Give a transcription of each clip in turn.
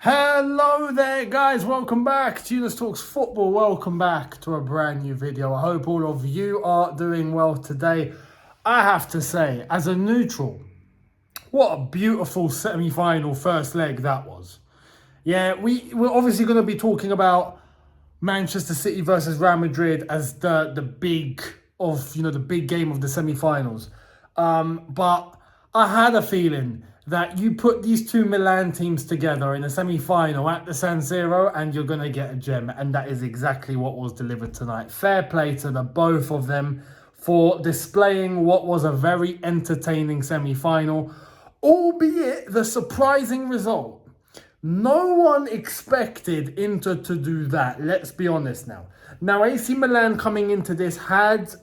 Hello there guys, welcome back to Younes Talks Football. Welcome back to a brand new video. I hope all of you are doing well today. I have to say, as a neutral, what a beautiful semi-final first leg that was. Yeah, we're obviously going to be talking about Manchester City versus Real Madrid as the big game of the semi-finals. But I had a feeling that you put these two Milan teams together in a semi-final at the San Siro and you're going to get a gem. And that is exactly what was delivered tonight. Fair play to the both of them for displaying what was a very entertaining semi-final, albeit the surprising result. No one expected Inter to do that, let's be honest now. Now, AC Milan coming into this had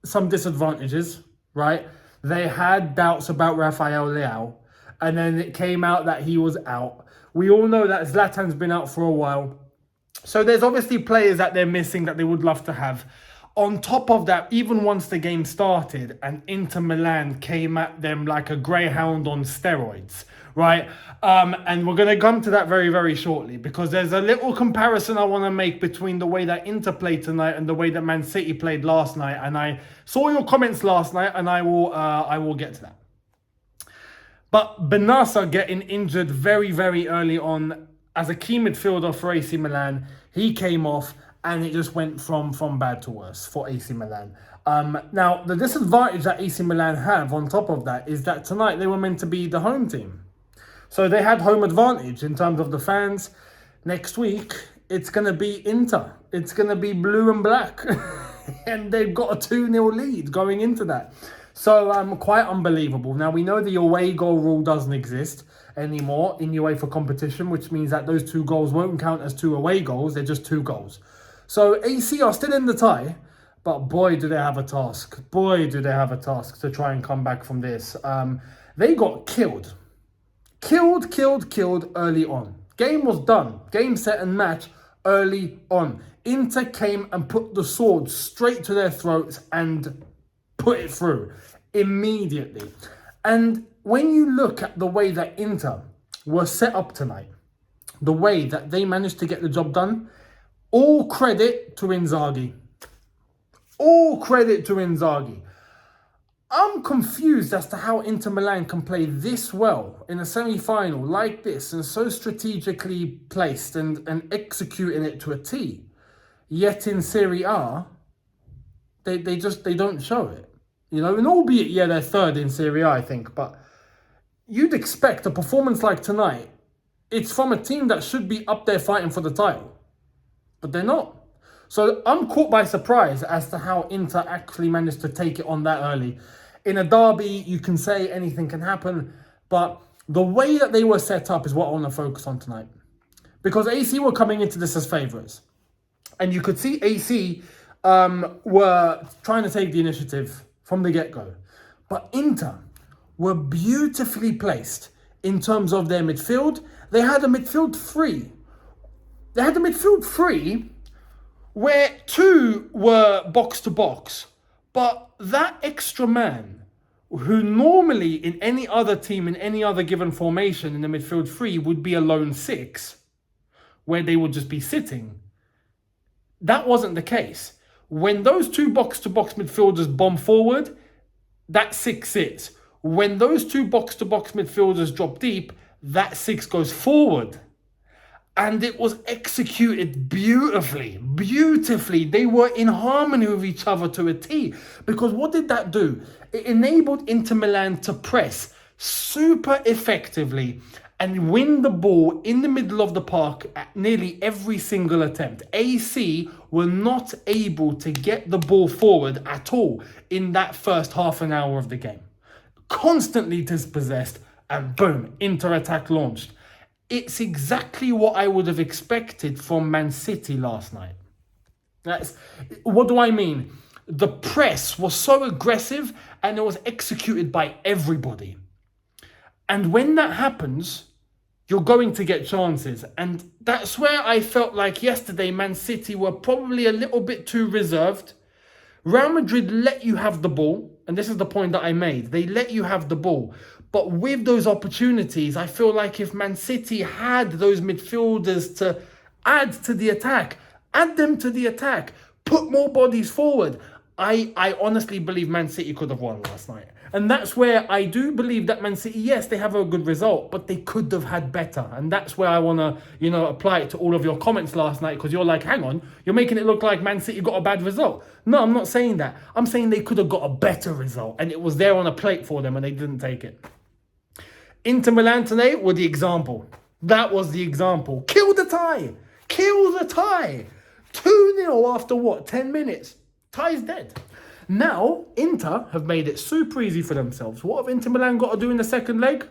some disadvantages, right? They had doubts about Rafael Leao, and then it came out that he was out. We all know that Zlatan's been out for a while. So there's obviously players that they're missing that they would love to have. On top of that, even once the game started and Inter Milan came at them like a greyhound on steroids, right? And we're going to come to that very, very shortly because there's a little comparison I want to make between the way that Inter played tonight and the way that Man City played last night. And I saw your comments last night and I will get to that. But Benassa getting injured very, very early on as a key midfielder for AC Milan. He came off and it just went from bad to worse for AC Milan. Now, the disadvantage that AC Milan have on top of that is that tonight they were meant to be the home team. So they had home advantage in terms of the fans. Next week, it's going to be Inter. It's going to be blue and black. And they've got a 2-0 lead going into that. So quite unbelievable. Now, we know the away goal rule doesn't exist anymore in UEFA competition, which means that those 2 goals won't count as 2 away goals. They're just 2 goals. So AC are still in the tie, but boy, do they have a task. Boy, do they have a task to try and come back from this. They got killed. Killed early on. Game was done. Game, set and match early on. Inter came and put the sword straight to their throats and put it through immediately. And when you look at the way that Inter were set up tonight, the way that they managed to get the job done, all credit to Inzaghi. All credit to Inzaghi. I'm confused as to how Inter Milan can play this well in a semi-final like this and so strategically placed and executing it to a T. Yet in Serie A, they don't show it. You know, and albeit, yeah, they're third in Serie A, I think, but you'd expect a performance like tonight. It's from a team that should be up there fighting for the title, but they're not. So I'm caught by surprise as to how Inter actually managed to take it on that early. In a derby, you can say anything can happen, but the way that they were set up is what I want to focus on tonight. Because AC were coming into this as favourites. And you could see AC were trying to take the initiative from the get-go. But Inter were beautifully placed in terms of their midfield. They had a midfield three. Where 2 were box-to-box. But that extra man, who normally in any other team, in any other given formation in the midfield 3 would be a lone 6, where they would just be sitting. That wasn't the case. When those 2 box-to-box midfielders bomb forward, that 6 sits. When those 2 box-to-box midfielders drop deep, that 6 goes forward. And it was executed beautifully. They were in harmony with each other to a T. Because what did that do? It enabled Inter Milan to press super effectively and win the ball in the middle of the park at nearly every single attempt. AC were not able to get the ball forward at all in that first half an hour of the game. Constantly dispossessed and boom, Inter attack launched. It's exactly what I would have expected from Man City last night. What do I mean? The press was so aggressive and it was executed by everybody. And when that happens, you're going to get chances. And that's where I felt like yesterday Man City were probably a little bit too reserved. Real Madrid let you have the ball. And this is the point that I made. They let you have the ball. But with those opportunities, I feel like if Man City had those midfielders to add to the attack, add them to the attack, put more bodies forward, I honestly believe Man City could have won last night. And that's where I do believe that Man City, yes, they have a good result, but they could have had better. And that's where I want to, apply it to all of your comments last night, because you're like, hang on, you're making it look like Man City got a bad result. No, I'm not saying that. I'm saying they could have got a better result, and it was there on a plate for them, and they didn't take it. Inter Milan today were the example. That was the example. Kill the tie. Kill the tie. 2-0 after what? 10 minutes. Tie's dead. Now, Inter have made it super easy for themselves. What have Inter Milan got to do in the second leg?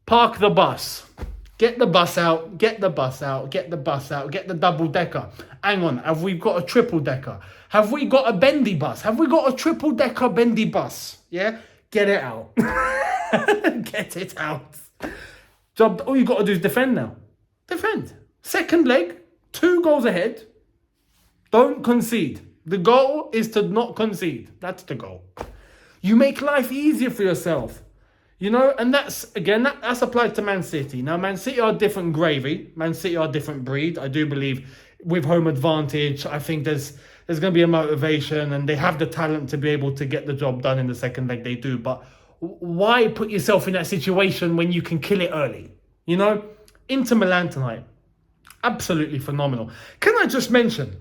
Park the bus. Get the bus out. Get the bus out. Get the bus out. Get the double-decker. Hang on. Have we got a triple-decker? Have we got a bendy bus? Have we got a triple-decker bendy bus? Yeah? Get it out. Get it out. All you got to do is defend now. Defend. Second leg, 2 goals ahead. Don't concede. The goal is to not concede. That's the goal. You make life easier for yourself. And that's applied to Man City. Now, Man City are different gravy. Man City are different breed. I do believe with home advantage, I think there's going to be a motivation, and they have the talent to be able to get the job done in the second leg. They do. But why put yourself in that situation when you can kill it early? Inter Milan tonight, absolutely phenomenal. Can I just mention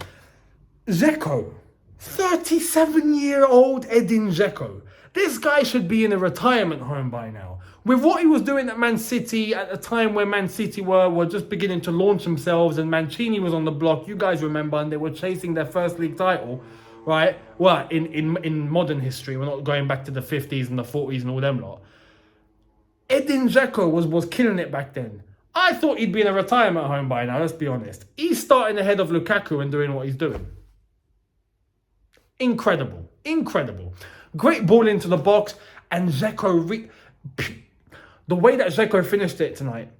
Dzeko, 37-year-old Edin Dzeko. This guy should be in a retirement home by now. With what he was doing at Man City at a time when Man City were just beginning to launch themselves, and Mancini was on the block, you guys remember, and they were chasing their first league title, right? Well, in modern history, we're not going back to the 50s and the 40s and all them lot. Edin Dzeko was killing it back then. I thought he'd be in a retirement home by now, let's be honest. He's starting ahead of Lukaku and doing what he's doing. Incredible. Great ball into the box, and Dzeko, the way that Dzeko finished it tonight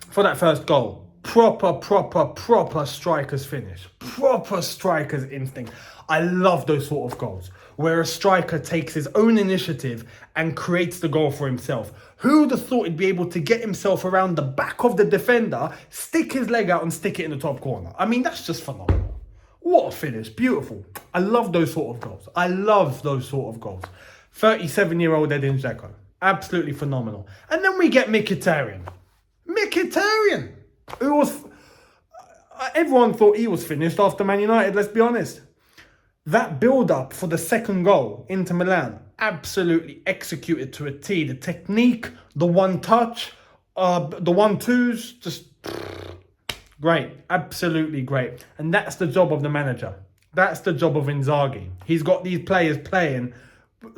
for that first goal, proper striker's finish, proper striker's instinct. I love those sort of goals where a striker takes his own initiative and creates the goal for himself. Who would have thought he'd be able to get himself around the back of the defender, stick his leg out and stick it in the top corner? I mean, that's just phenomenal. What a finish. Beautiful. I love those sort of goals. 37-year-old Edin Dzeko. Absolutely phenomenal. And then we get Mkhitaryan. Who was... Everyone thought he was finished after Man United, let's be honest. That build-up for the second goal, Inter Milan, absolutely executed to a T. The technique, the one touch, the 1-2s, just... Great, absolutely great. And that's the job of the manager. That's the job of Inzaghi. He's got these players playing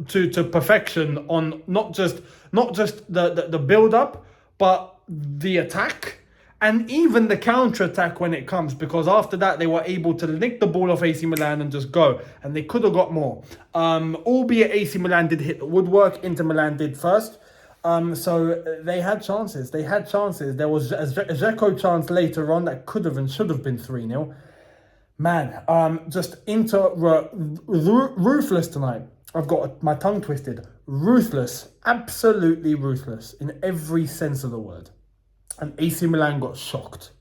to perfection on not just the build-up, but the attack and even the counter-attack when it comes, because after that they were able to nick the ball off AC Milan and just go, and they could have got more. Albeit AC Milan did hit the woodwork, Inter Milan did first. So they had chances. There was a Dzeko chance later on that could have and should have been 3-0. Man, just Inter ruthless tonight. I've got my tongue twisted. Ruthless. Absolutely ruthless in every sense of the word. And AC Milan got shocked.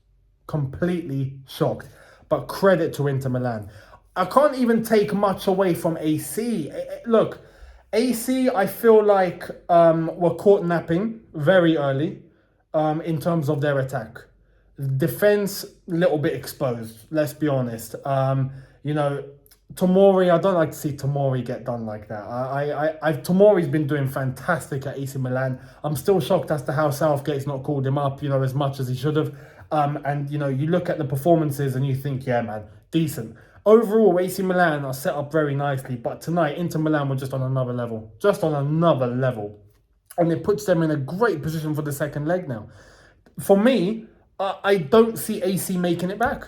Completely shocked. But credit to Inter Milan. I can't even take much away from AC. Look, AC, I feel like were caught napping very early in terms of their attack. Defense, a little bit exposed, let's be honest. Tomori, I don't like to see Tomori get done like that. Tomori's been doing fantastic at AC Milan. I'm still shocked as to how Southgate's not called him up, as much as he should have. You look at the performances and you think, yeah, man, decent. Overall, AC Milan are set up very nicely, but tonight, Inter Milan were just on another level. And it puts them in a great position for the second leg now. For me, I don't see AC making it back.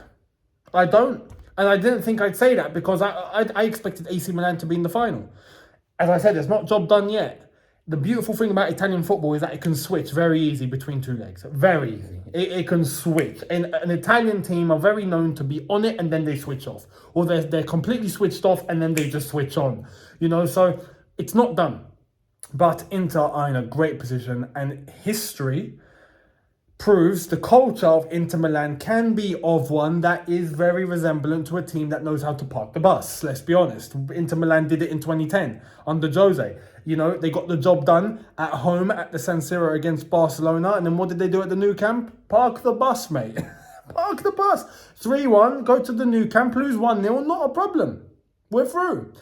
I don't. And I didn't think I'd say that because I expected AC Milan to be in the final. As I said, it's not job done yet. The beautiful thing about Italian football is that it can switch very easy between two legs. Very easy. It can switch. And an Italian team are very known to be on it and then they switch off. Or they're completely switched off and then they just switch on. So it's not done. But Inter are in a great position, and history proves the culture of Inter Milan can be of one that is very resemblant to a team that knows how to park the bus. Let's be honest. Inter Milan did it in 2010 under Jose. You know, they got the job done at home at the San Siro against Barcelona. And then what did they do at the new camp? Park the bus, mate. Park the bus. 3-1, go to the new camp, lose 1-0, not a problem. We're through.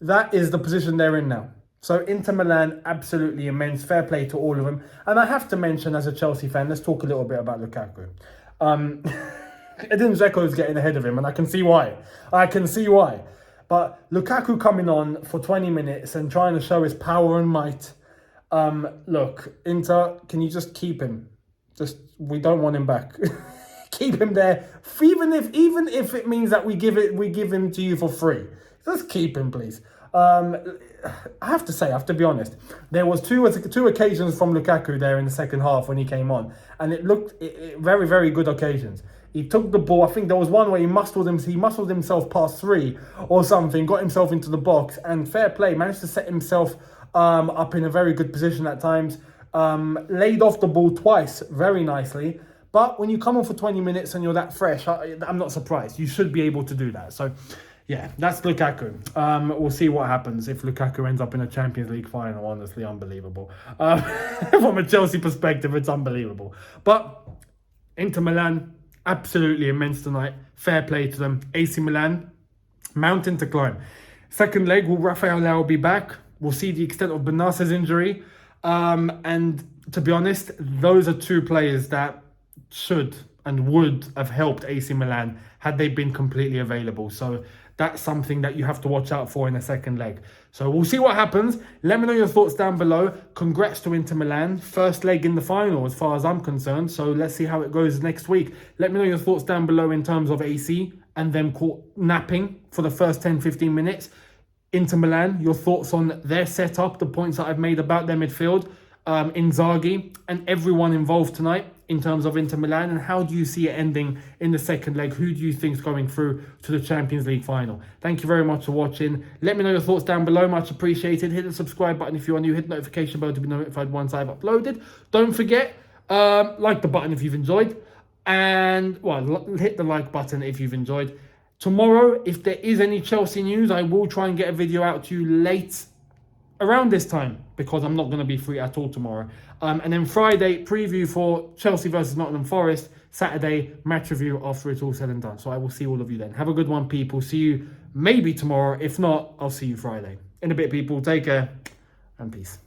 That is the position they're in now. So Inter Milan, absolutely immense. Fair play to all of them. And I have to mention, as a Chelsea fan, let's talk a little bit about Lukaku. Edin Dzeko's getting ahead of him, and I can see why. But Lukaku coming on for 20 minutes and trying to show his power and might. Look, Inter, can you just keep him? We don't want him back. Keep him there, even if it means that we give him to you for free. Just keep him, please. I have to be honest. There was two occasions from Lukaku there in the second half when he came on, and it looked very, very good occasions. He took the ball. I think there was one where he muscled himself past 3 or something, got himself into the box, and fair play, managed to set himself up in a very good position at times. Laid off the ball twice very nicely. But when you come on for 20 minutes and you're that fresh, I'm not surprised. You should be able to do that. So, yeah, that's Lukaku. We'll see what happens if Lukaku ends up in a Champions League final. Honestly, unbelievable. From a Chelsea perspective, it's unbelievable. But Inter Milan, absolutely immense tonight. Fair play to them. AC Milan, mountain to climb. Second leg, will Rafael Leao be back? We'll see the extent of Benasser's injury. And to be honest, those are two players that should and would have helped AC Milan had they been completely available. So that's something that you have to watch out for in the second leg. So we'll see what happens. Let me know your thoughts down below. Congrats to Inter Milan. First leg in the final as far as I'm concerned. So let's see how it goes next week. Let me know your thoughts down below in terms of AC and them caught napping for the first 10-15 minutes. Inter Milan, your thoughts on their setup, the points that I've made about their midfield, Inzaghi and everyone involved tonight in terms of Inter Milan, and how do you see it ending in the second leg? Who do you think is going through to the Champions League final? Thank you very much for watching. Let me know your thoughts down below, much appreciated. Hit the subscribe button if you are new, hit the notification bell to be notified once I've uploaded. Don't forget, like the button if you've enjoyed, and hit the like button if you've enjoyed. Tomorrow, if there is any Chelsea news, I will try and get a video out to you late around this time, because I'm not going to be free at all tomorrow. And then Friday, preview for Chelsea versus Nottingham Forest. Saturday, match review after it's all said and done. So I will see all of you then. Have a good one, people. See you maybe tomorrow. If not, I'll see you Friday. In a bit, people. Take care and peace.